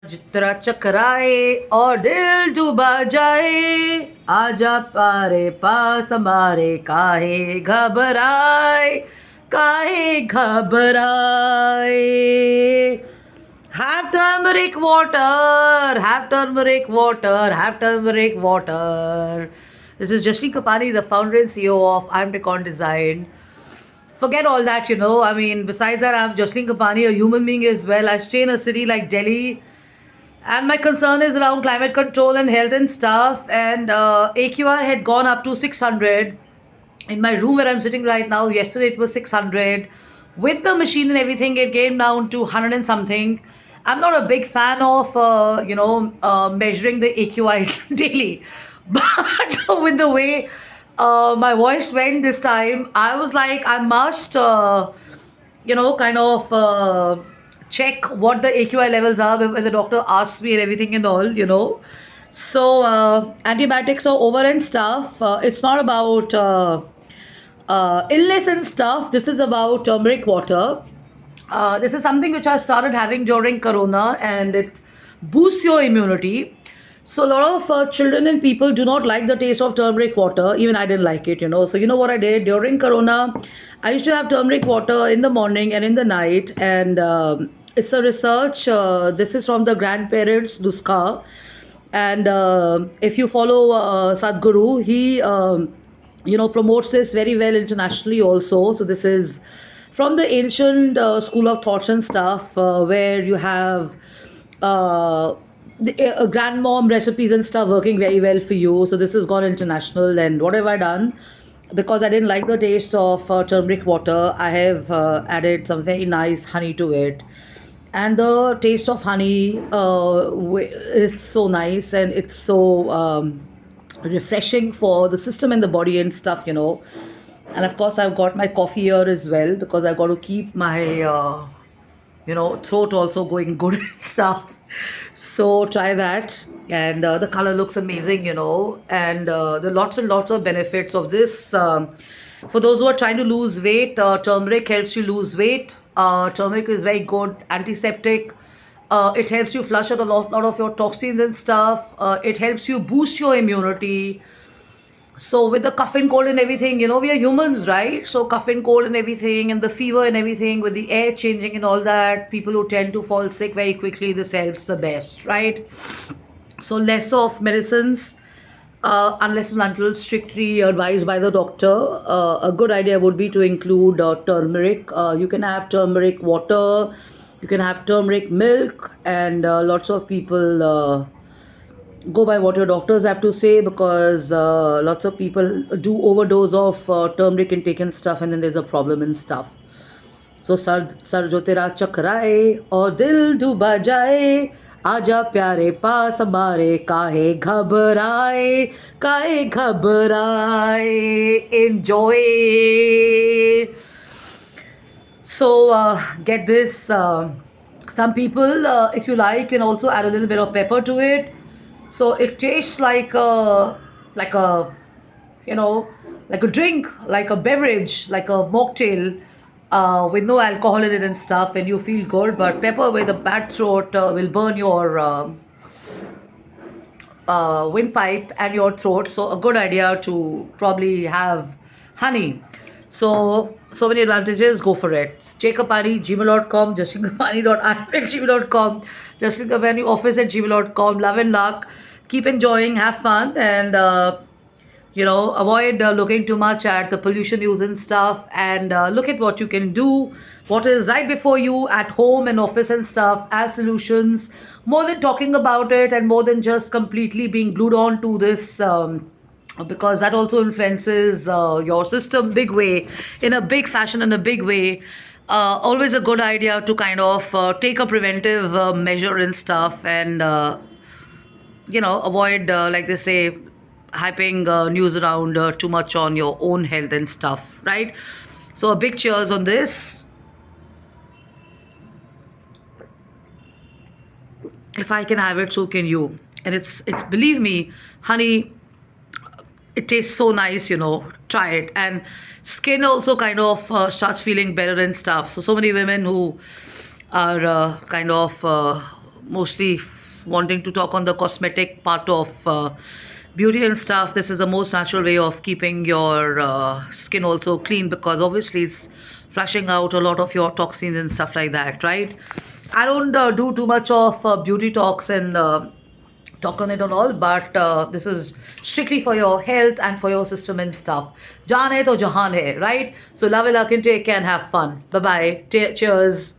जितना चकराए और दिल डूबा जाए, आजा पारे पास हमारे, काहे घबराए, काहे घबराए. Have turmeric water, have turmeric water, have turmeric water. This is Jasleen Kapani, the founder and CEO of I'm Decon Design. Forget all that, I mean, besides that, I'm Jasleen Kapani, a human being as well. I stay in a city like Delhi, and my concern is around climate control and health and stuff. And AQI had gone up to 600. In my room where I'm sitting right now, yesterday it was 600. With the machine and everything, it came down to 100 and something. I'm not a big fan of, measuring the AQI daily. But with the way my voice went this time, I was like, I must, kind of check what the AQI levels are when the doctor asks me and everything and all. So antibiotics are over and stuff. It's not about illness and stuff. This is about turmeric water. This is something which I started having during Corona, and it boosts your immunity. So a lot of children and people do not like the taste of turmeric water. Even I didn't like it. So you know what I did during Corona? I used to have turmeric water in the morning and in the night, and it's a research. This is from the grandparents Nuska, and if you follow Sadhguru, he promotes this very well internationally also. So this is from the ancient school of thoughts and stuff, where you have the grandmom recipes and stuff working very well for you. So this has gone international. And what have I done? Because I didn't like the taste of turmeric water, I have added some very nice honey to it. And the taste of honey is so nice, and it's so refreshing for the system and the body and stuff. And of course, I've got my coffee here as well, because I've got to keep my throat also going good and stuff. So try that. And the color looks amazing. And there are lots and lots of benefits of this. For those who are trying to lose weight, turmeric helps you lose weight. Turmeric is very good antiseptic. It helps you flush out a lot of your toxins and stuff. It helps you boost your immunity. So with the cough and cold and everything, we are humans, right? So cough and cold and everything, and the fever and everything, with the air changing and all that, people who tend to fall sick very quickly, this helps the best, right? So less of medicines, unless and until strictly advised by the doctor. A good idea would be to include turmeric. You can have turmeric water, you can have turmeric milk, and lots of people go by what your doctors have to say, because lots of people do overdose of turmeric intake and stuff, and then there's a problem and stuff. So sar jo tera chakraye aur dil डूबा जाए, आजा प्यारे पास हमारे, काहे घबराए, काहे घबराए. Enjoy. So get this. Some people, if you like, can also add a little bit of pepper to it. So it tastes like a like a drink, like a beverage, like a mocktail, with no alcohol in it and stuff, and you feel good. But pepper with a bad throat will burn your windpipe and your throat. So a good idea to probably have honey. So many advantages. Go for it. Jkapani, gmail.com, jaslinkapani.gmail.com, jaslinkapani office at gmail.com. Love and luck. Keep enjoying, have fun, and avoid looking too much at the pollution news and stuff, and look at what you can do, what is right before you at home and office and stuff as solutions, more than talking about it, and more than just completely being glued on to this, because that also influences your system big way, in a big fashion, in a big way. Always a good idea to kind of take a preventive measure and stuff, and avoid, like they say, hyping news around too much on your own health and stuff, right? So a big cheers on this. If I can have it, so can you. And it's believe me, honey, it tastes so nice. Try it. And skin also kind of starts feeling better and stuff. So many women who are kind of mostly wanting to talk on the cosmetic part of beauty and stuff, this is the most natural way of keeping your skin also clean, because obviously it's flushing out a lot of your toxins and stuff like that, right? I don't do too much of beauty talks and talk on it and all, but this is strictly for your health and for your system and stuff. Jaan hai to jahan hai, right? So love it, luck, and take care and have fun. Bye bye. Cheers.